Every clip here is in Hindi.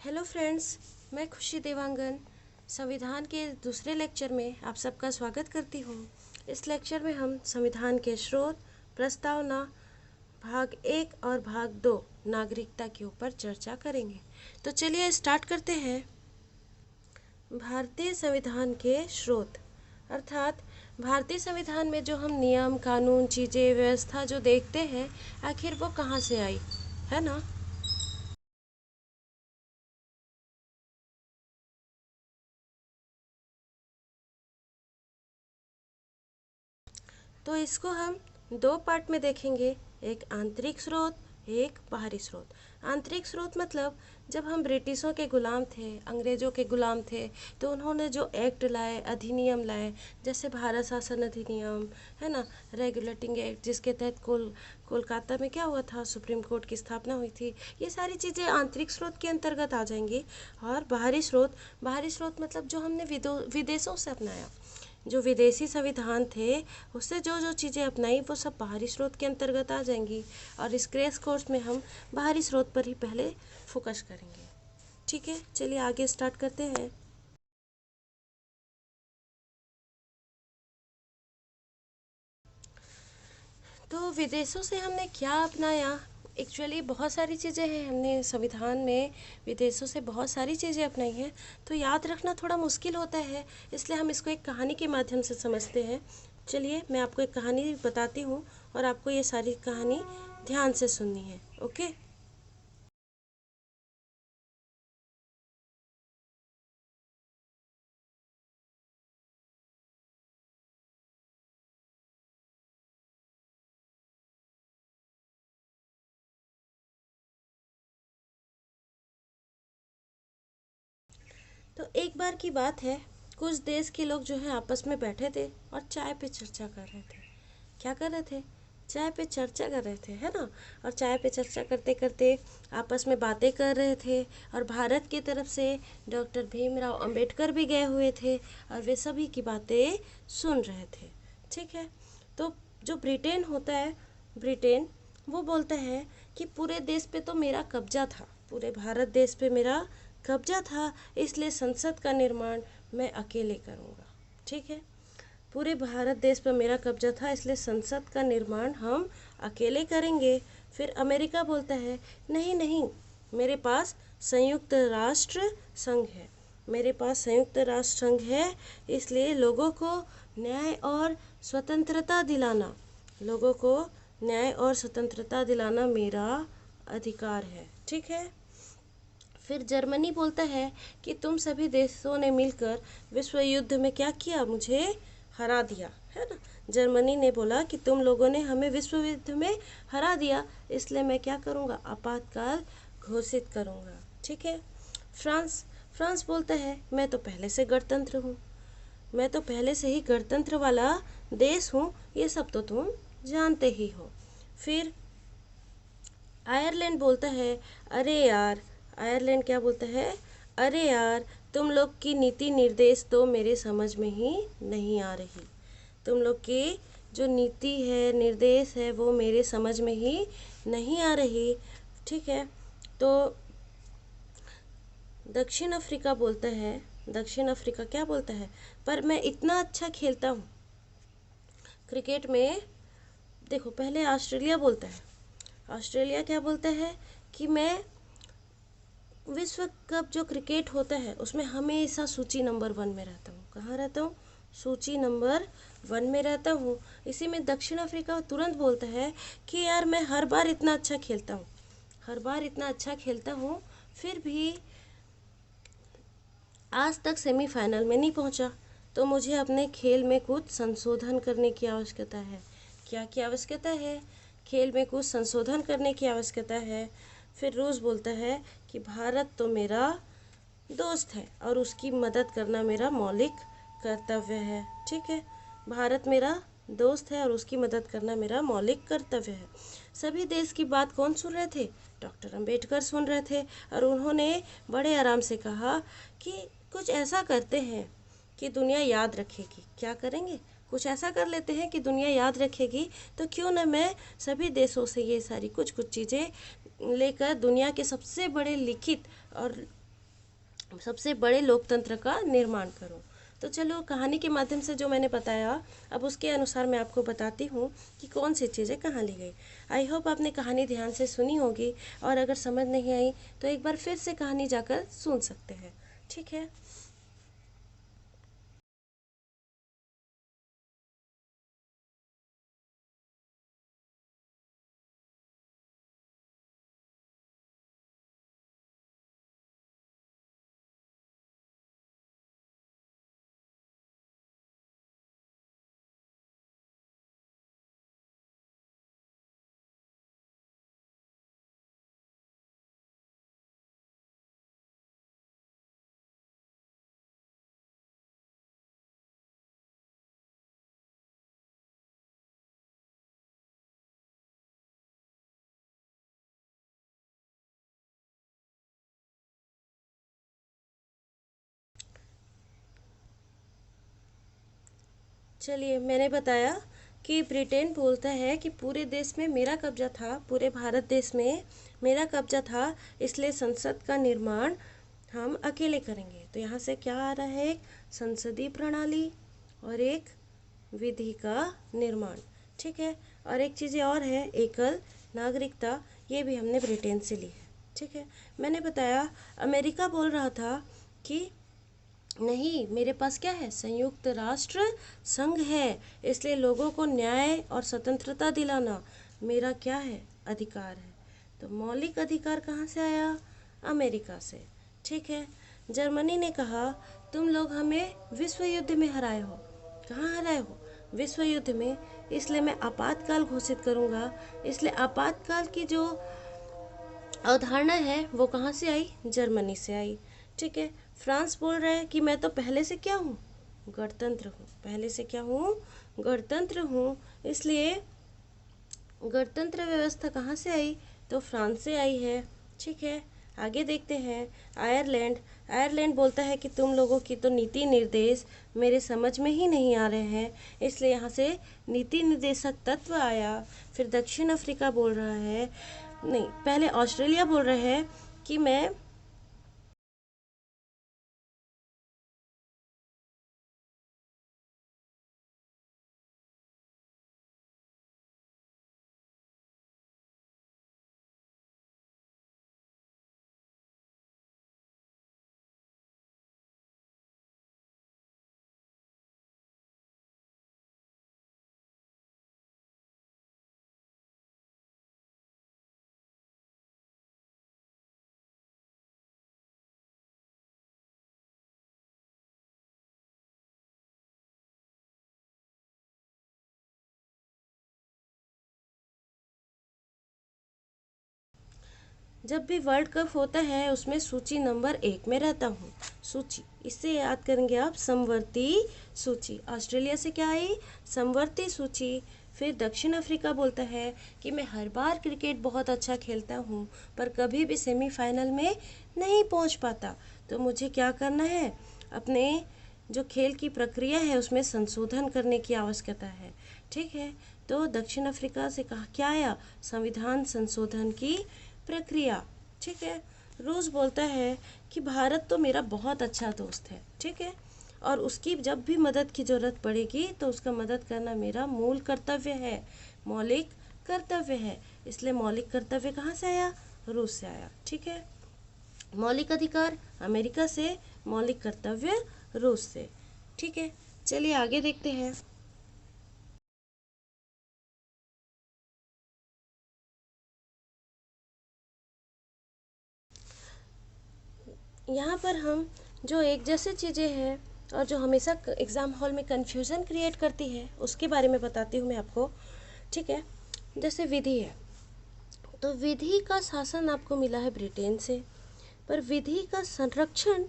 हेलो फ्रेंड्स, मैं खुशी देवांगन संविधान के दूसरे लेक्चर में आप सबका स्वागत करती हूँ। इस लेक्चर में हम संविधान के स्रोत, प्रस्तावना, भाग 1 और भाग 2 नागरिकता के ऊपर चर्चा करेंगे। तो चलिए स्टार्ट करते हैं। भारतीय संविधान के स्रोत अर्थात भारतीय संविधान में जो हम नियम, कानून, चीज़ें, व्यवस्था जो देखते हैं, आखिर वो कहाँ से आई, है ना। तो इसको हम दो पार्ट में देखेंगे, एक आंतरिक स्रोत, एक बाहरी स्रोत। आंतरिक स्रोत मतलब जब हम ब्रिटिशों के गुलाम थे, अंग्रेज़ों के गुलाम थे, तो उन्होंने जो एक्ट लाए, अधिनियम लाए, जैसे भारत शासन अधिनियम, है ना, रेगुलेटिंग एक्ट, जिसके तहत कोलकाता में क्या हुआ था, सुप्रीम कोर्ट की स्थापना हुई थी। ये सारी चीज़ें आंतरिक स्रोत के अंतर्गत आ जाएंगी। और बाहरी स्रोत मतलब जो हमने विदेशों से अपनाया, जो विदेशी संविधान थे, उससे जो जो चीज़ें अपनाई, वो सब बाहरी स्रोत के अंतर्गत आ जाएंगी। और इस क्रैश कोर्स में हम बाहरी स्रोत पर ही पहले फोकस करेंगे। ठीक है, चलिए आगे स्टार्ट करते हैं। तो विदेशों से हमने क्या अपनाया? एक्चुअली बहुत सारी चीज़ें हैं, हमने संविधान में विदेशों से बहुत सारी चीज़ें अपनाई हैं। तो याद रखना थोड़ा मुश्किल होता है, इसलिए हम इसको एक कहानी के माध्यम से समझते हैं। चलिए मैं आपको एक कहानी बताती हूँ और आपको ये सारी कहानी ध्यान से सुननी है। ओके। तो एक बार की बात है, कुछ देश के लोग जो है आपस में बैठे थे और चाय पे चर्चा कर रहे थे। क्या कर रहे थे? चाय पे चर्चा कर रहे थे, है ना। और चाय पे चर्चा करते करते आपस में बातें कर रहे थे। और भारत की तरफ से डॉक्टर भीमराव अंबेडकर भी गए हुए थे और वे सभी की बातें सुन रहे थे। ठीक है। तो जो ब्रिटेन होता है, ब्रिटेन, वो बोलता है कि पूरे देश पे तो मेरा कब्जा था, पूरे भारत देश पे मेरा कब्जा था, इसलिए संसद का निर्माण मैं अकेले करूँगा। ठीक है। पूरे भारत देश पर मेरा कब्जा था, इसलिए संसद का निर्माण हम अकेले करेंगे। फिर अमेरिका बोलता है, नहीं नहीं, मेरे पास संयुक्त राष्ट्र संघ है, मेरे पास संयुक्त राष्ट्र संघ है, इसलिए लोगों को न्याय और स्वतंत्रता दिलाना, लोगों को न्याय और स्वतंत्रता दिलाना मेरा अधिकार है। ठीक है। फिर जर्मनी बोलता है कि तुम सभी देशों ने मिलकर विश्व युद्ध में क्या किया, मुझे हरा दिया, है ना। जर्मनी ने बोला कि तुम लोगों ने हमें विश्व युद्ध में हरा दिया, इसलिए मैं क्या करूँगा, आपातकाल घोषित करूँगा। ठीक है। फ्रांस फ्रांस बोलता है, मैं तो पहले से गणतंत्र हूँ, मैं तो पहले से ही गणतंत्र वाला देश हूँ, ये सब तो तुम जानते ही हो। फिर आयरलैंड बोलता है, अरे यार, आयरलैंड क्या बोलता है, अरे यार, तुम लोग की नीति निर्देश तो मेरे समझ में ही नहीं आ रही, तुम लोग की जो नीति है, निर्देश है, वो मेरे समझ में ही नहीं आ रही। ठीक है। तो दक्षिण अफ्रीका बोलता है, दक्षिण अफ्रीका क्या बोलता है, पर मैं इतना अच्छा खेलता हूँ क्रिकेट में। देखो, पहले ऑस्ट्रेलिया बोलता है, ऑस्ट्रेलिया क्या बोलता है कि मैं विश्व कप जो क्रिकेट होता है उसमें हमेशा सूची नंबर 1 में रहता हूँ। कहाँ रहता हूँ? सूची नंबर 1 में रहता हूँ। इसी में दक्षिण अफ्रीका तुरंत बोलता है कि यार, मैं हर बार इतना अच्छा खेलता हूँ, हर बार इतना अच्छा खेलता हूँ, फिर भी आज तक सेमीफाइनल में नहीं पहुँचा, तो मुझे अपने खेल में कुछ संशोधन करने की आवश्यकता है। क्या की आवश्यकता है? खेल में कुछ संशोधन करने की आवश्यकता है। फिर रूस बोलता है कि भारत तो मेरा दोस्त है और उसकी मदद करना मेरा मौलिक कर्तव्य है। ठीक है। भारत मेरा दोस्त है और उसकी मदद करना मेरा मौलिक कर्तव्य है। सभी देश की बात कौन सुन रहे थे? डॉक्टर अंबेडकर सुन रहे थे। और उन्होंने बड़े आराम से कहा कि कुछ ऐसा करते हैं कि दुनिया याद रखेगी। क्या करेंगे? कुछ ऐसा कर लेते हैं कि दुनिया याद रखेगी। तो क्यों ना मैं सभी देशों से ये सारी कुछ कुछ चीज़ें लेकर दुनिया के सबसे बड़े लिखित और सबसे बड़े लोकतंत्र का निर्माण करूं। तो चलो कहानी के माध्यम से जो मैंने बताया, अब उसके अनुसार मैं आपको बताती हूँ कि कौन सी चीज़ें कहाँ ली गई। आई होप आपने कहानी ध्यान से सुनी होगी, और अगर समझ नहीं आई तो एक बार फिर से कहानी जाकर सुन सकते हैं। ठीक है। चलिए, मैंने बताया कि ब्रिटेन बोलता है कि पूरे देश में मेरा कब्जा था, पूरे भारत देश में मेरा कब्जा था, इसलिए संसद का निर्माण हम अकेले करेंगे। तो यहाँ से क्या आ रहा है, एक संसदीय प्रणाली और एक विधि का निर्माण। ठीक है। और एक चीज़ें और है, एकल नागरिकता, ये भी हमने ब्रिटेन से ली है। ठीक है। मैंने बताया अमेरिका बोल रहा था कि नहीं, मेरे पास क्या है, संयुक्त राष्ट्र संघ है, इसलिए लोगों को न्याय और स्वतंत्रता दिलाना मेरा क्या है, अधिकार है। तो मौलिक अधिकार कहाँ से आया, अमेरिका से। ठीक है। जर्मनी ने कहा तुम लोग हमें विश्व युद्ध में हराए हो। कहाँ हराए हो, विश्व युद्ध में, इसलिए मैं आपातकाल घोषित करूँगा। इसलिए आपातकाल की जो अवधारणा है वो कहाँ से आई, जर्मनी से आई। ठीक है। फ्रांस बोल रहा है कि मैं तो पहले से क्या हूँ, गणतंत्र हूँ। पहले से क्या हूँ, गणतंत्र हूँ, इसलिए गणतंत्र व्यवस्था कहाँ से आई, तो फ्रांस से आई है। ठीक है। आगे देखते हैं, आयरलैंड। आयरलैंड बोलता है कि तुम लोगों की तो नीति निर्देश मेरे समझ में ही नहीं आ रहे हैं, इसलिए यहाँ से नीति निर्देशक तत्व आया। फिर दक्षिण अफ्रीका बोल रहा है, नहीं, पहले ऑस्ट्रेलिया बोल रहे हैं कि मैं जब भी वर्ल्ड कप होता है उसमें सूची नंबर 1 में रहता हूँ। सूची, इससे याद करेंगे आप, समवर्ती सूची। ऑस्ट्रेलिया से क्या आई, समवर्ती सूची। फिर दक्षिण अफ्रीका बोलता है कि मैं हर बार क्रिकेट बहुत अच्छा खेलता हूँ, पर कभी भी सेमीफाइनल में नहीं पहुँच पाता, तो मुझे क्या करना है, अपने जो खेल की प्रक्रिया है उसमें संशोधन करने की आवश्यकता है। ठीक है। तो दक्षिण अफ्रीका से कहा क्या आया, संविधान संशोधन की प्रक्रिया। ठीक है। रूस बोलता है कि भारत तो मेरा बहुत अच्छा दोस्त है। ठीक है। और उसकी जब भी मदद की ज़रूरत पड़ेगी तो उसका मदद करना मेरा मूल कर्तव्य है, मौलिक कर्तव्य है। इसलिए मौलिक कर्तव्य कहाँ से आया, रूस से आया। ठीक है। मौलिक अधिकार अमेरिका से, मौलिक कर्तव्य रूस से। ठीक है। चलिए आगे देखते हैं। यहाँ पर हम जो एक जैसी चीज़ें हैं और जो हमेशा एग्ज़ाम हॉल में कन्फ्यूज़न क्रिएट करती है उसके बारे में बताती हूँ मैं आपको। ठीक है। जैसे विधि है, तो विधि का शासन आपको मिला है ब्रिटेन से, पर विधि का संरक्षण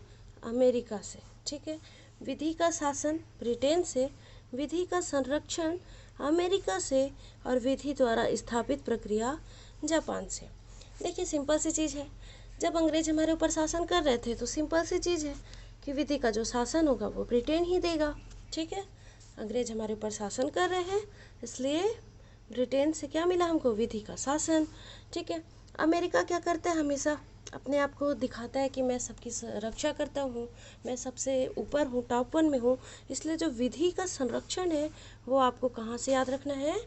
अमेरिका से। ठीक है। विधि का शासन ब्रिटेन से, विधि का संरक्षण अमेरिका से, और विधि द्वारा स्थापित प्रक्रिया जापान से। देखिए, सिंपल सी चीज़ है, जब अंग्रेज हमारे ऊपर शासन कर रहे थे तो सिंपल सी चीज़ है कि विधि का जो शासन होगा वो ब्रिटेन ही देगा। ठीक है। अंग्रेज हमारे ऊपर शासन कर रहे हैं, इसलिए ब्रिटेन से क्या मिला हमको, विधि का शासन। ठीक है। अमेरिका क्या करता है हमेशा, अपने आप को दिखाता है कि मैं सबकी रक्षा करता हूँ, मैं सबसे ऊपर हूँ, टॉप वन में हूँ। इसलिए जो विधि का संरक्षण है वो आपको कहाँ से याद रखना है,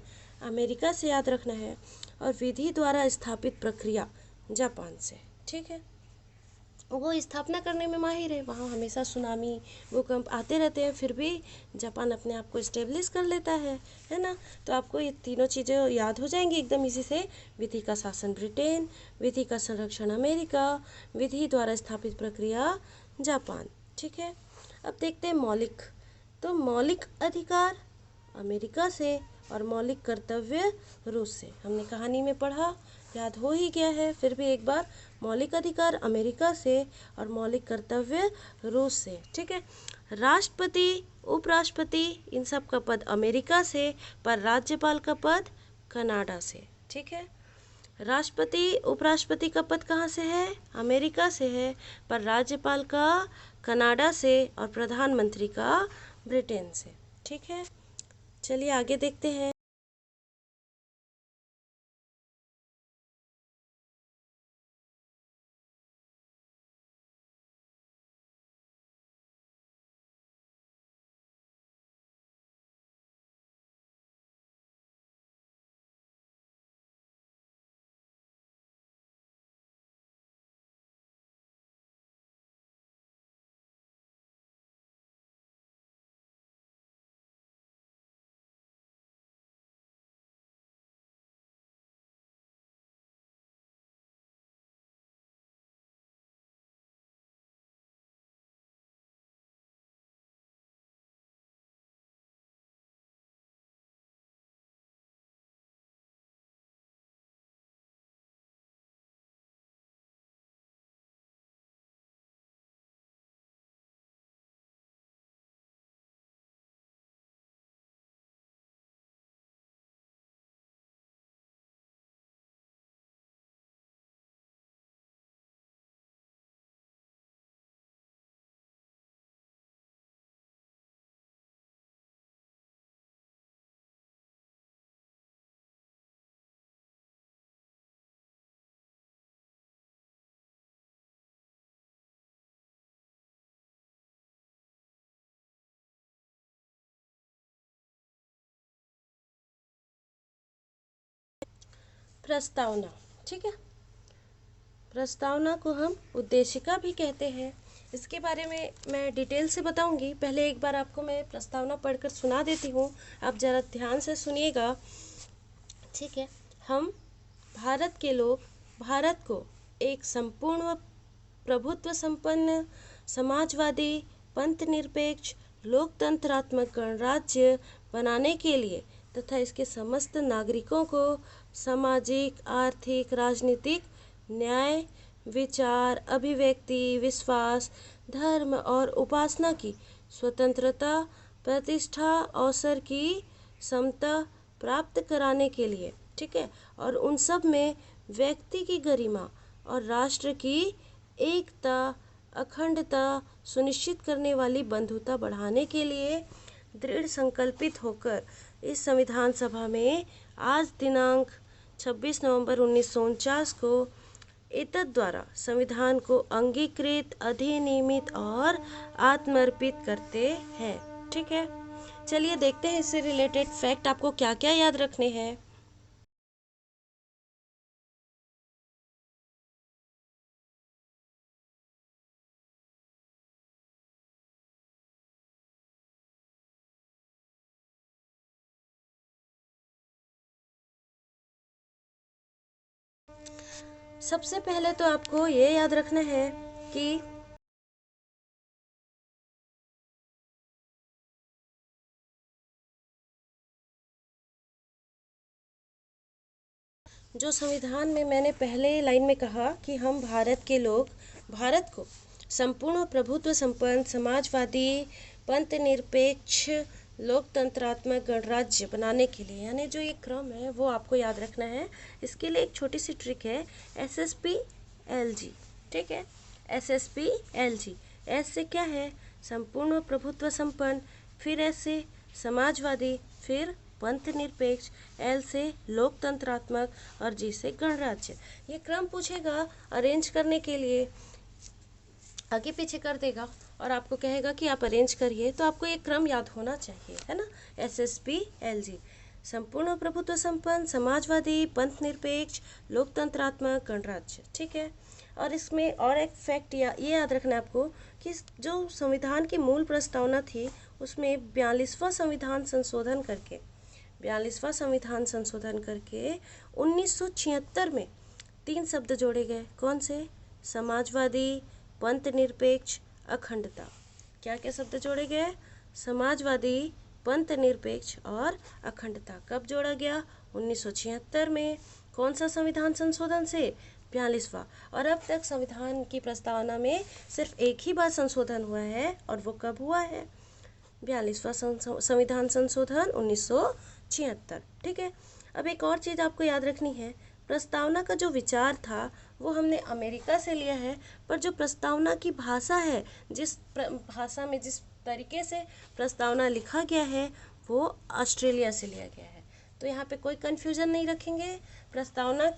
अमेरिका से याद रखना है। और विधि द्वारा स्थापित प्रक्रिया जापान से, ठीक है। वो स्थापना करने में माहिर है, वहाँ हमेशा सुनामी भूकंप आते रहते हैं, फिर भी जापान अपने आप को इस्टेब्लिश कर लेता है ना। तो आपको ये तीनों चीज़ें याद हो जाएंगी एकदम इजी से। विधि का शासन ब्रिटेन, विधि का संरक्षण अमेरिका, विधि द्वारा स्थापित प्रक्रिया जापान, ठीक है। अब देखते हैं मौलिक। तो मौलिक अधिकार अमेरिका से और मौलिक कर्तव्य रूस से, हमने कहानी में पढ़ा, याद हो ही गया है। फिर भी एक बार, मौलिक अधिकार अमेरिका से और मौलिक कर्तव्य रूस से, ठीक है। राष्ट्रपति, उपराष्ट्रपति, इन सब का पद अमेरिका से, पर राज्यपाल का पद कनाडा से, ठीक है। राष्ट्रपति उपराष्ट्रपति का पद कहाँ से है, अमेरिका से है, पर राज्यपाल का कनाडा से और प्रधानमंत्री का ब्रिटेन से, ठीक है। चलिए आगे देखते हैं। प्रस्तावना, ठीक है। प्रस्तावना को हम उद्देशिका भी कहते हैं। इसके बारे में मैं डिटेल से बताऊंगी, पहले एक बार आपको मैं प्रस्तावना पढ़कर सुना देती हूँ, आप ज़रा ध्यान से सुनिएगा, ठीक है। हम भारत के लोग भारत को एक संपूर्ण प्रभुत्व संपन्न समाजवादी पंथ निरपेक्ष लोकतंत्रात्मक गणराज्य बनाने के लिए तथा इसके समस्त नागरिकों को सामाजिक, आर्थिक, राजनीतिक न्याय, विचार, अभिव्यक्ति, विश्वास, धर्म और उपासना की स्वतंत्रता, प्रतिष्ठा, अवसर की समता प्राप्त कराने के लिए, ठीक है, और उन सब में व्यक्ति की गरिमा और राष्ट्र की एकता, अखंडता सुनिश्चित करने वाली बंधुता बढ़ाने के लिए दृढ़ संकल्पित होकर इस संविधान सभा में आज दिनांक 26 नवंबर 1949 को एतद द्वारा संविधान को अंगीकृत, अधिनियमित और आत्मर्पित करते हैं, ठीक है। चलिए देखते हैं इससे रिलेटेड फैक्ट आपको क्या क्या याद रखने हैं। सबसे पहले तो आपको ये याद रखना है कि जो संविधान में मैंने पहले लाइन में कहा कि हम भारत के लोग भारत को संपूर्ण प्रभुत्व संपन्न समाजवादी पंथ निरपेक्ष लोकतंत्रात्मक गणराज्य बनाने के लिए, यानी जो ये क्रम है वो आपको याद रखना है। इसके लिए एक छोटी सी ट्रिक है, SSPLG, ठीक है। SSPLG, एस से क्या है, संपूर्ण प्रभुत्व संपन्न, फिर एस से समाजवादी, फिर पंथ निरपेक्ष, एल से लोकतंत्रात्मक और जी से गणराज्य। ये क्रम पूछेगा अरेंज करने के लिए, आगे पीछे कर देगा और आपको कहेगा कि आप अरेंज करिए, तो आपको एक क्रम याद होना चाहिए, है ना। SSPLG, संपूर्ण प्रभुत्व संपन्न, समाजवादी, पंथ निरपेक्ष, लोकतंत्रात्मक, गणराज्य, ठीक है। और इसमें और एक फैक्ट ये याद रखना है आपको कि जो संविधान की मूल प्रस्तावना थी उसमें 42वां संविधान संशोधन करके 1976 में 3 शब्द जोड़े गए। कौन से? समाजवादी, पंथ निरपेक्ष, अखंडता। क्या क्या शब्द जोड़े गए? समाजवादी, पंथ निरपेक्ष और अखंडता। कब जोड़ा गया? 1976 में। कौन सा संविधान संशोधन से? 42वां। और अब तक संविधान की प्रस्तावना में सिर्फ एक ही बार संशोधन हुआ है, और वो कब हुआ है? 42वां संविधान संशोधन 1976, ठीक है। अब एक और चीज़ आपको याद रखनी है, प्रस्तावना का जो विचार था वो हमने अमेरिका से लिया है, पर जो प्रस्तावना की भाषा है, जिस भाषा में जिस तरीके से प्रस्तावना लिखा गया है वो ऑस्ट्रेलिया से लिया गया है। तो यहाँ पे कोई कन्फ्यूज़न नहीं रखेंगे। प्रस्तावना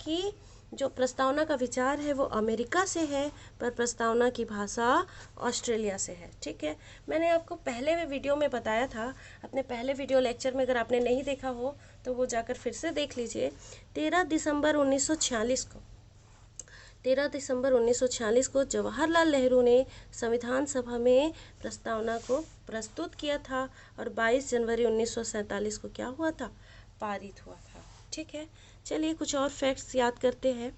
का विचार है वो अमेरिका से है, पर प्रस्तावना की भाषा ऑस्ट्रेलिया से है, ठीक है। मैंने आपको पहले वीडियो में बताया था, अपने पहले वीडियो लेक्चर में अगर आपने नहीं देखा हो तो वो जाकर फिर से देख लीजिए। 13 दिसंबर 1946 को जवाहरलाल नेहरू ने संविधान सभा में प्रस्तावना को प्रस्तुत किया था, और 22 जनवरी 1947 को क्या हुआ था? पारित हुआ था, ठीक है। चलिए कुछ और फैक्ट्स याद करते हैं।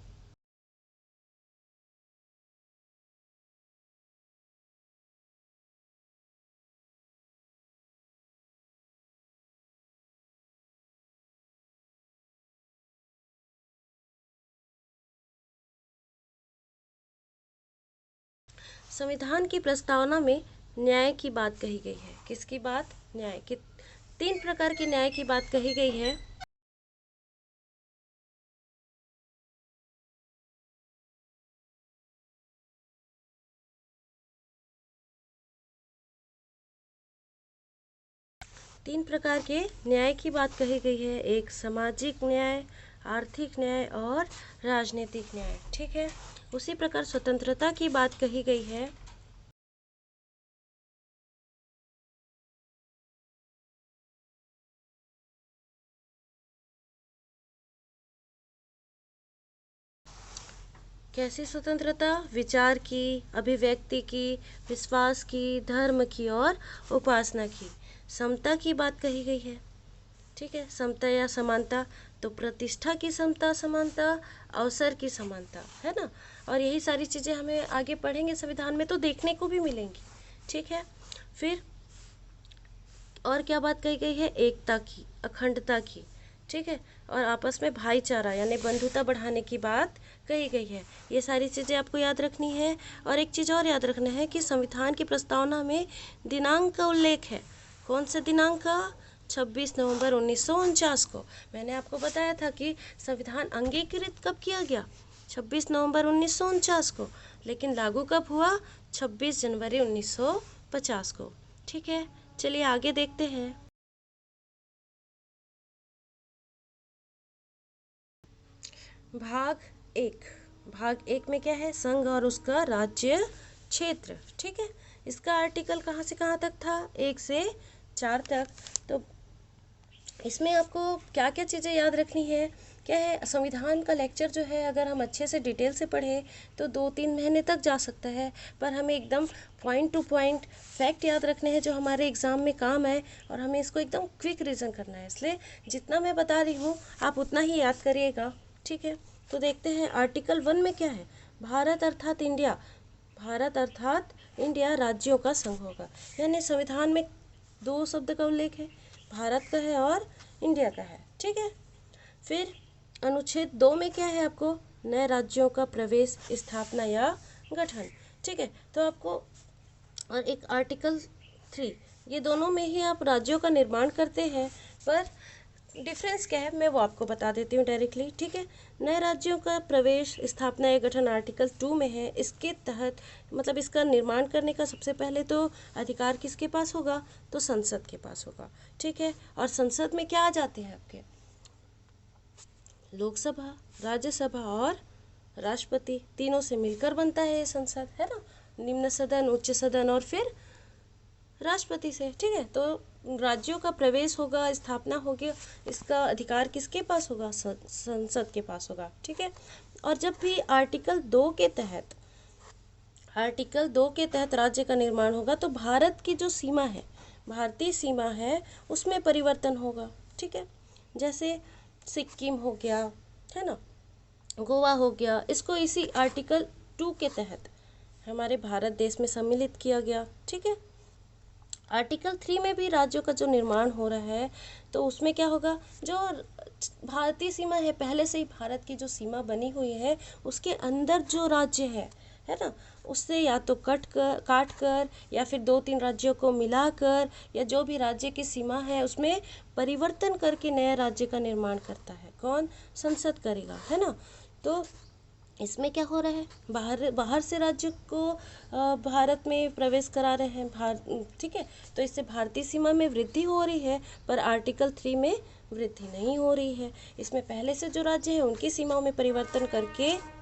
संविधान की प्रस्तावना में न्याय की बात कही गई है। किसकी बात? न्याय की। 3 प्रकार के न्याय की बात कही गई है। तीन प्रकार के न्याय की बात कही गई है। एक सामाजिक न्याय, आर्थिक न्याय और राजनीतिक न्याय, ठीक है। उसी प्रकार स्वतंत्रता की बात कही गई है। कैसी स्वतंत्रता? विचार की, अभिव्यक्ति की, विश्वास की, धर्म की और उपासना की। समता की बात कही गई है, ठीक है। समता या समानता, तो प्रतिष्ठा की समता, समानता, अवसर की समानता, है ना। और यही सारी चीज़ें हमें आगे पढ़ेंगे संविधान में तो देखने को भी मिलेंगी, ठीक है। फिर और क्या बात कही गई है? एकता की, अखंडता की, ठीक है। और आपस में भाईचारा यानी बंधुता बढ़ाने की बात कही गई है। ये सारी चीज़ें आपको याद रखनी है। और एक चीज़ और याद रखना है कि संविधान की प्रस्तावना में दिनांक का उल्लेख है। कौन से दिनांक का? 26 नवंबर 1949 को। मैंने आपको बताया था कि संविधान अंगीकृत कब किया गया? 26 नवंबर 1949 को, लेकिन लागू कब हुआ? 26 जनवरी 1950 को, ठीक है। चलिए आगे देखते हैं। भाग एक में क्या है? संघ और उसका राज्य क्षेत्र, ठीक है। इसका आर्टिकल कहाँ से कहाँ तक था? 1 से 4 तक। तो इसमें आपको क्या क्या चीज़ें याद रखनी है? क्या है, संविधान का लेक्चर जो है अगर हम अच्छे से डिटेल से पढ़ें तो 2-3 महीने तक जा सकता है, पर हमें एकदम पॉइंट टू पॉइंट फैक्ट याद रखने हैं जो हमारे एग्ज़ाम में काम है, और हमें इसको एकदम क्विक रिवीजन करना है। इसलिए जितना मैं बता रही हूँ आप उतना ही याद करिएगा, ठीक है। तो देखते हैं आर्टिकल 1 में क्या है। भारत अर्थात इंडिया राज्यों का संघ होगा। यानी संविधान में 2 शब्द का उल्लेख है, भारत का है और इंडिया का है, ठीक है। फिर अनुच्छेद 2 में क्या है? आपको नए राज्यों का प्रवेश, स्थापना या गठन, ठीक है। तो आपको और एक आर्टिकल 3, ये दोनों में ही आप राज्यों का निर्माण करते हैं, पर डिफरेंस क्या है मैं वो आपको बता देती हूँ डायरेक्टली, ठीक है। नए राज्यों का प्रवेश, स्थापना या गठन आर्टिकल 2 में है। इसके तहत मतलब इसका निर्माण करने का सबसे पहले तो अधिकार किसके पास होगा, तो संसद के पास होगा, ठीक है। और संसद में क्या आ जाते हैं आपके, लोकसभा, राज्यसभा और राष्ट्रपति, तीनों से मिलकर बनता है ये संसद, है ना। निम्न सदन, उच्च सदन और फिर राष्ट्रपति से, ठीक है। तो राज्यों का प्रवेश होगा, स्थापना होगी, इसका अधिकार किसके पास होगा, संसद के पास होगा, ठीक है। और जब भी आर्टिकल 2 के तहत राज्य का निर्माण होगा तो भारत की जो सीमा है, भारतीय सीमा है, उसमें परिवर्तन होगा, ठीक है। जैसे सिक्किम हो गया, है ना, गोवा हो गया, इसको इसी आर्टिकल 2 के तहत हमारे भारत देश में सम्मिलित किया गया, ठीक है। आर्टिकल 3 में भी राज्यों का जो निर्माण हो रहा है, तो उसमें क्या होगा, जो भारतीय सीमा है, पहले से ही भारत की जो सीमा बनी हुई है, उसके अंदर जो राज्य है ना, उससे या तो काट कर या फिर 2-3 राज्यों को मिलाकर, या जो भी राज्य की सीमा है उसमें परिवर्तन करके नया राज्य का निर्माण करता है कौन, संसद करेगा, है ना। तो इसमें क्या हो रहा है, बाहर बाहर से राज्य को भारत में प्रवेश करा रहे हैं, ठीक है। तो इससे भारतीय सीमा में वृद्धि हो रही है, पर आर्टिकल 3 में वृद्धि नहीं हो रही है। इसमें पहले से जो राज्य है उनकी सीमाओं में परिवर्तन करके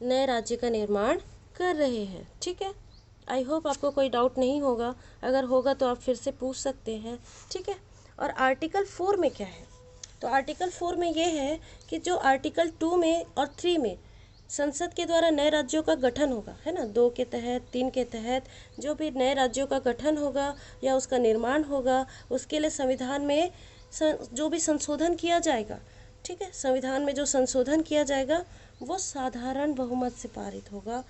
नए राज्य का निर्माण कर रहे हैं, ठीक है। आई होप आपको कोई डाउट नहीं होगा, अगर होगा तो आप फिर से पूछ सकते हैं, ठीक है। और आर्टिकल 4 में क्या है, तो आर्टिकल 4 में ये है कि जो आर्टिकल 2 में और 3 में संसद के द्वारा नए राज्यों का गठन होगा, है ना, 2 के तहत, 3 के तहत जो भी नए राज्यों का गठन होगा या उसका निर्माण होगा, उसके लिए संविधान में जो भी संशोधन किया जाएगा, ठीक है, संविधान में जो संशोधन किया जाएगा वो साधारण बहुमत से पारित होगा,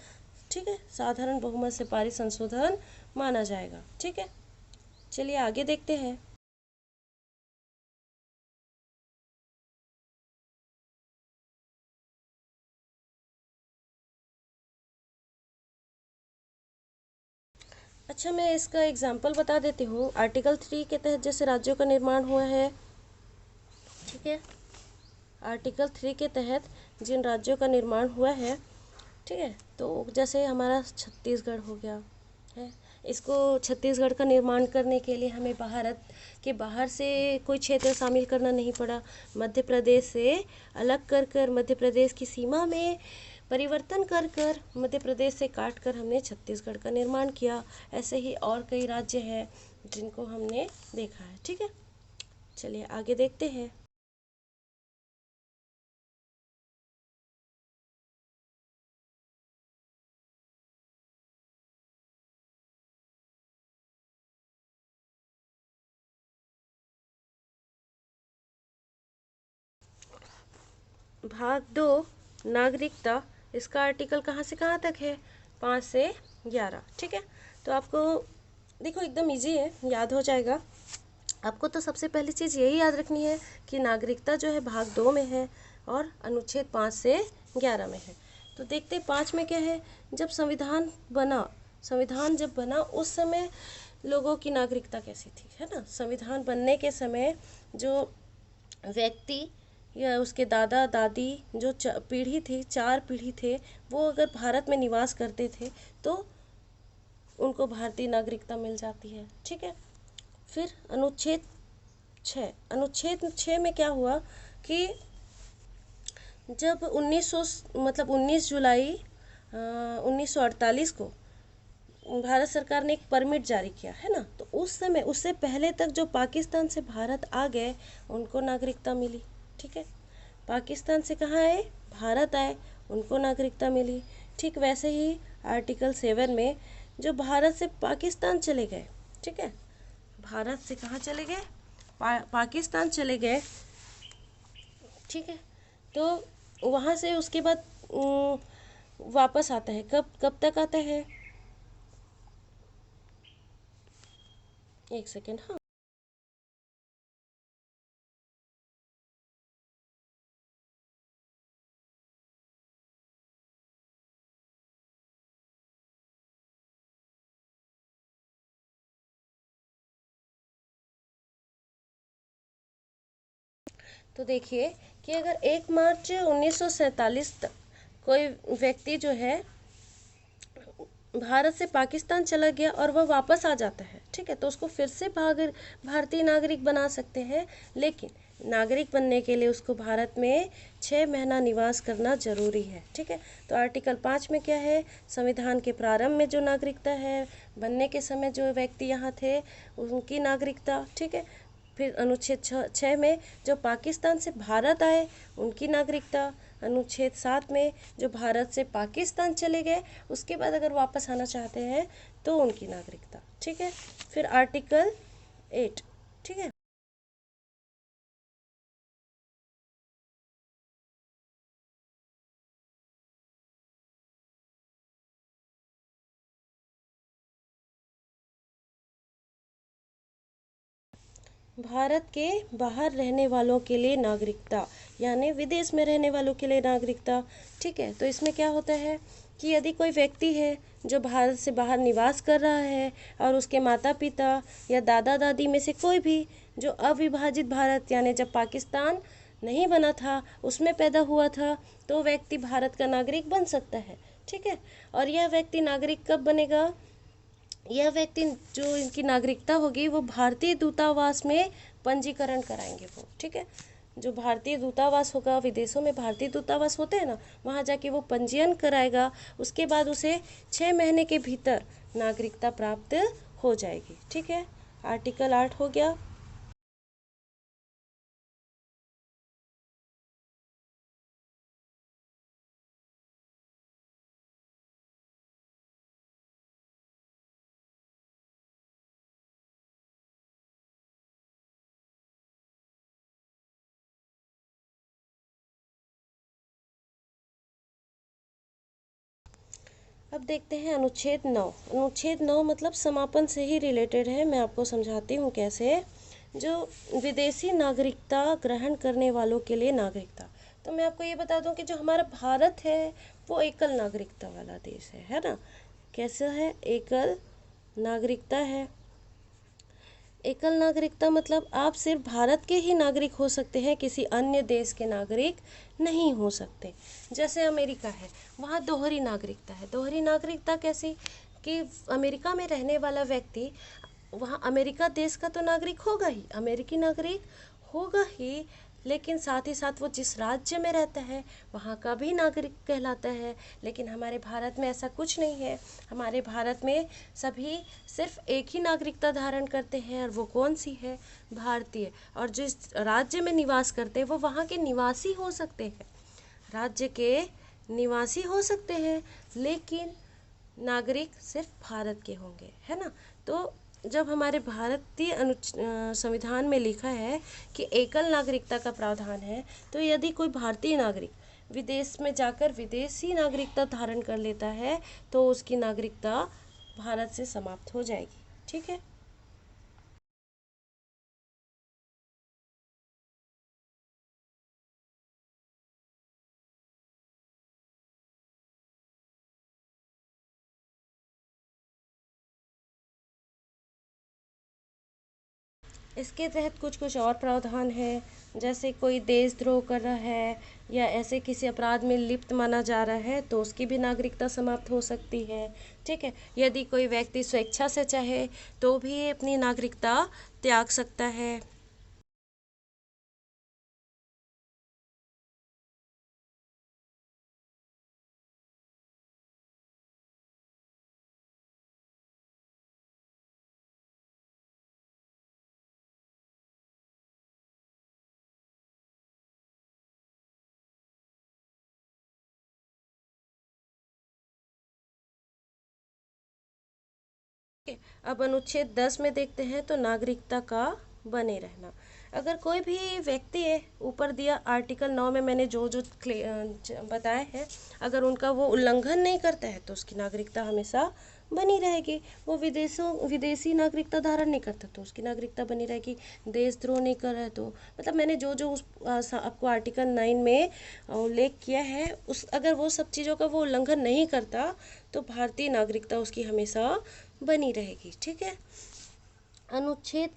ठीक है, साधारण बहुमत से पारित संशोधन माना जाएगा, ठीक है। चलिए आगे देखते हैं। अच्छा, मैं इसका एग्जाम्पल बता देती हूँ। आर्टिकल 3 के तहत जैसे राज्यों का निर्माण हुआ है, ठीक है, आर्टिकल 3 के तहत जिन राज्यों का निर्माण हुआ है, ठीक है, तो जैसे हमारा छत्तीसगढ़ हो गया है, इसको छत्तीसगढ़ का निर्माण करने के लिए हमें भारत के बाहर से कोई क्षेत्र शामिल करना नहीं पड़ा। मध्य प्रदेश से अलग कर कर, मध्य प्रदेश की सीमा में परिवर्तन कर कर, मध्य प्रदेश से काट कर हमने छत्तीसगढ़ का निर्माण किया। ऐसे ही और कई राज्य हैं जिनको हमने देखा है, ठीक है। चलिए आगे देखते हैं। भाग 2, नागरिकता, इसका आर्टिकल कहाँ से कहाँ तक है, 5 से 11, ठीक है। तो आपको देखो एकदम इजी है, याद हो जाएगा आपको। तो सबसे पहली चीज़ यही याद रखनी है कि नागरिकता जो है भाग 2 में है और अनुच्छेद 5 से 11 में है। तो देखते 5 में क्या है, जब संविधान जब बना उस समय लोगों की नागरिकता कैसी थी, है ना। संविधान बनने के समय जो व्यक्ति या उसके दादा दादी जो पीढ़ी थी, 4 पीढ़ी थे, वो अगर भारत में निवास करते थे तो उनको भारतीय नागरिकता मिल जाती है, ठीक है। फिर अनुच्छेद 6 में क्या हुआ कि जब 19 जुलाई 1948 को भारत सरकार ने एक परमिट जारी किया, है ना, तो उस समय, उससे पहले तक जो पाकिस्तान से भारत आ गए उनको नागरिकता मिली, ठीक है। पाकिस्तान से कहाँ आए, भारत आए, उनको नागरिकता मिली। ठीक वैसे ही आर्टिकल 7 में जो भारत से पाकिस्तान चले गए, ठीक है, भारत से कहाँ चले गए, पाकिस्तान चले गए, ठीक है। तो वहाँ से उसके बाद वापस आता है। कब कब तक आता है? एक सेकेंड। हाँ, तो देखिए कि अगर 1 मार्च 1947 तक कोई व्यक्ति जो है भारत से पाकिस्तान चला गया और वह वापस आ जाता है, ठीक है, तो उसको फिर से भारतीय नागरिक बना सकते हैं। लेकिन नागरिक बनने के लिए उसको भारत में 6 महीना निवास करना जरूरी है, ठीक है। तो आर्टिकल 5 में क्या है? संविधान के प्रारंभ में जो नागरिकता है, बनने के समय जो व्यक्ति यहाँ थे उनकी नागरिकता, ठीक है। फिर अनुच्छेद 6 में जो पाकिस्तान से भारत आए उनकी नागरिकता, अनुच्छेद 7 में जो भारत से पाकिस्तान चले गए उसके बाद अगर वापस आना चाहते हैं तो उनकी नागरिकता, ठीक है। फिर आर्टिकल 8, ठीक है। भारत के बाहर रहने वालों के लिए नागरिकता, यानी विदेश में रहने वालों के लिए नागरिकता, ठीक है। तो इसमें क्या होता है कि यदि कोई व्यक्ति है जो भारत से बाहर निवास कर रहा है और उसके माता पिता या दादा दादी में से कोई भी जो अविभाजित भारत यानी जब पाकिस्तान नहीं बना था उसमें पैदा हुआ था, तो व्यक्ति भारत का नागरिक बन सकता है, ठीक है। और यह व्यक्ति नागरिक कब बनेगा? यह व्यक्ति जो इनकी नागरिकता होगी वो भारतीय दूतावास में पंजीकरण कराएंगे वो, ठीक है। जो भारतीय दूतावास होगा, विदेशों में भारतीय दूतावास होते हैं ना, वहाँ जाके वो पंजीयन कराएगा। उसके बाद उसे 6 महीने के भीतर नागरिकता प्राप्त हो जाएगी, ठीक है। आर्टिकल 8 हो गया। अब देखते हैं अनुच्छेद 9। अनुच्छेद 9 मतलब समापन से ही रिलेटेड है, मैं आपको समझाती हूँ कैसे। जो विदेशी नागरिकता ग्रहण करने वालों के लिए नागरिकता, तो मैं आपको ये बता दूं कि जो हमारा भारत है वो एकल नागरिकता वाला देश है ना। कैसा है? एकल नागरिकता है। एकल नागरिकता मतलब आप सिर्फ भारत के ही नागरिक हो सकते हैं, किसी अन्य देश के नागरिक नहीं हो सकते। जैसे अमेरिका है, वहाँ दोहरी नागरिकता है। दोहरी नागरिकता कैसी? कि अमेरिका में रहने वाला व्यक्ति वहाँ अमेरिका देश का तो नागरिक होगा ही, अमेरिकी नागरिक होगा ही, लेकिन साथ ही साथ वो जिस राज्य में रहता है वहाँ का भी नागरिक कहलाता है। लेकिन हमारे भारत में ऐसा कुछ नहीं है। हमारे भारत में सभी सिर्फ एक ही नागरिकता धारण करते हैं, और वो कौन सी है? भारतीय। और जिस राज्य में निवास करते हैं वो वहाँ के निवासी हो सकते हैं, राज्य के निवासी हो सकते हैं, लेकिन नागरिक सिर्फ भारत के होंगे, है ना। तो जब हमारे भारतीय संविधान में लिखा है कि एकल नागरिकता का प्रावधान है, तो यदि कोई भारतीय नागरिक विदेश में जाकर विदेशी नागरिकता धारण कर लेता है तो उसकी नागरिकता भारत से समाप्त हो जाएगी, ठीक है। इसके तहत कुछ कुछ और प्रावधान है। जैसे कोई देशद्रोह कर रहा है या ऐसे किसी अपराध में लिप्त माना जा रहा है तो उसकी भी नागरिकता समाप्त हो सकती है, ठीक है। यदि कोई व्यक्ति स्वेच्छा से चाहे तो भी अपनी नागरिकता त्याग सकता है। अब अनुच्छेद 10 में देखते हैं तो नागरिकता का बने रहना। अगर कोई भी व्यक्ति है, ऊपर दिया आर्टिकल 9 में मैंने जो जो बताए हैं, अगर उनका वो उल्लंघन नहीं करता है तो उसकी नागरिकता हमेशा बनी रहेगी। वो विदेशी नागरिकता धारण नहीं करता तो उसकी नागरिकता बनी रहेगी। देशद्रोह नहीं कर रहा है तो मतलब मैंने जो जो आपको आर्टिकल 9 में उल्लेख किया है, उस अगर वो सब चीज़ों का वो उल्लंघन नहीं करता तो भारतीय नागरिकता उसकी हमेशा बनी रहेगी। ठीक है। अनुच्छेद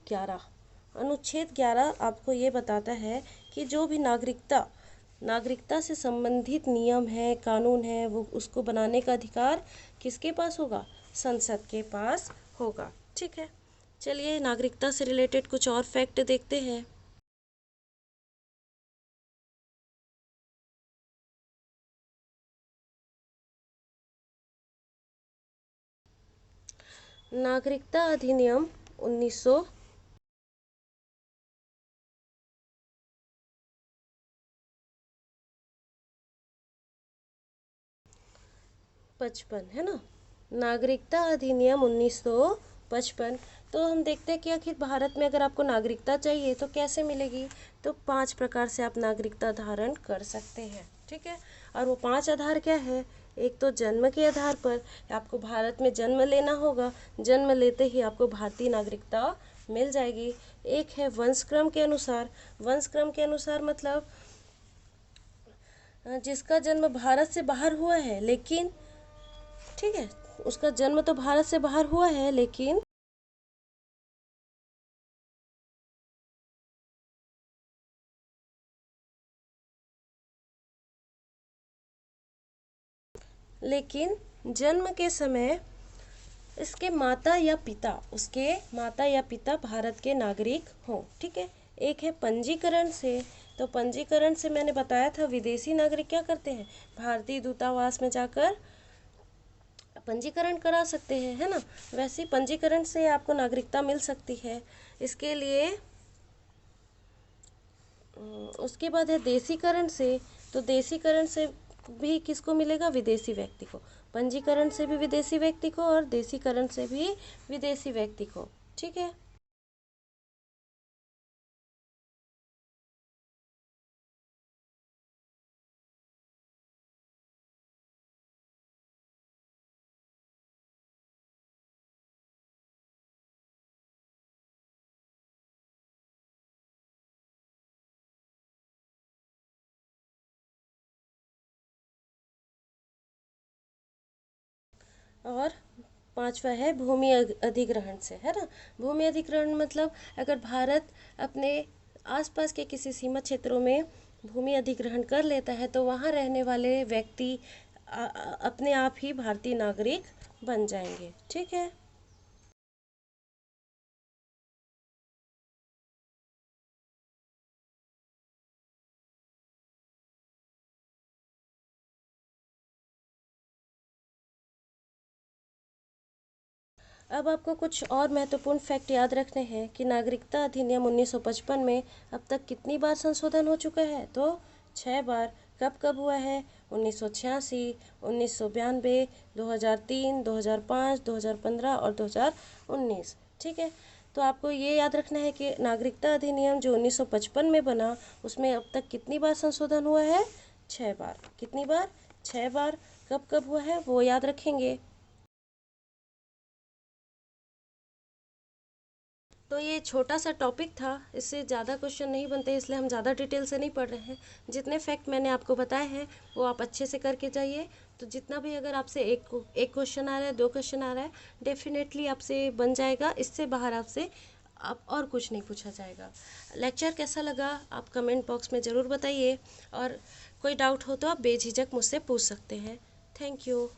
11 आपको ये बताता है कि जो भी नागरिकता से संबंधित नियम है, कानून है, वो उसको बनाने का अधिकार किसके पास होगा? संसद के पास होगा। ठीक है। चलिए नागरिकता से रिलेटेड कुछ और फैक्ट देखते हैं। नागरिकता अधिनियम 1955 है ना। नागरिकता अधिनियम 1955। तो हम देखते हैं कि आखिर भारत में अगर आपको नागरिकता चाहिए तो कैसे मिलेगी? तो 5 प्रकार से आप नागरिकता धारण कर सकते हैं। ठीक है। और वो 5 आधार क्या है? एक तो जन्म के आधार पर, आपको भारत में जन्म लेना होगा, जन्म लेते ही आपको भारतीय नागरिकता मिल जाएगी। एक है वंशक्रम के अनुसार। वंशक्रम के अनुसार मतलब जिसका जन्म भारत से बाहर हुआ है, लेकिन ठीक है, उसका जन्म तो भारत से बाहर हुआ है लेकिन जन्म के समय उसके माता या पिता भारत के नागरिक हों। ठीक है। एक है पंजीकरण से। तो पंजीकरण से मैंने बताया था विदेशी नागरिक क्या करते हैं? भारतीय दूतावास में जाकर पंजीकरण करा सकते हैं, है ना। वैसे ही पंजीकरण से आपको नागरिकता मिल सकती है। इसके लिए उसके बाद है देशीकरण से। तो देशीकरण से भी किसको मिलेगा? विदेशी व्यक्ति को। पंजीकरण से भी विदेशी व्यक्ति को और देशीकरण से भी विदेशी व्यक्ति को। ठीक है। और पांचवा है भूमि अधिग्रहण से, है ना। भूमि अधिग्रहण मतलब अगर भारत अपने आसपास के किसी सीमा क्षेत्रों में भूमि अधिग्रहण कर लेता है तो वहाँ रहने वाले व्यक्ति अपने आप ही भारतीय नागरिक बन जाएंगे। ठीक है। अब आपको कुछ और महत्वपूर्ण फैक्ट याद रखने हैं कि नागरिकता अधिनियम 1955 में अब तक कितनी बार संशोधन हो चुका है? तो 6 बार। कब कब हुआ है? 1986, 1992, 2003, 2005, 2015 और 2019। ठीक है। तो आपको ये याद रखना है कि नागरिकता अधिनियम जो 1955 में बना, उसमें अब तक कितनी बार संशोधन हुआ है? 6 बार। कितनी बार? 6 बार। कब कब हुआ है वो याद रखेंगे। तो ये छोटा सा टॉपिक था, इससे ज़्यादा क्वेश्चन नहीं बनते, इसलिए हम ज़्यादा डिटेल से नहीं पढ़ रहे हैं। जितने फैक्ट मैंने आपको बताए हैं वो आप अच्छे से करके जाइए। तो जितना भी अगर आपसे एक क्वेश्चन आ रहा है, 2 क्वेश्चन आ रहा है, डेफिनेटली आपसे बन जाएगा। इससे बाहर आपसे आप और कुछ नहीं पूछा जाएगा। लेक्चर कैसा लगा आप कमेंट बॉक्स में ज़रूर बताइए, और कोई डाउट हो तो आप बेझिझक मुझसे पूछ सकते हैं। Thank you.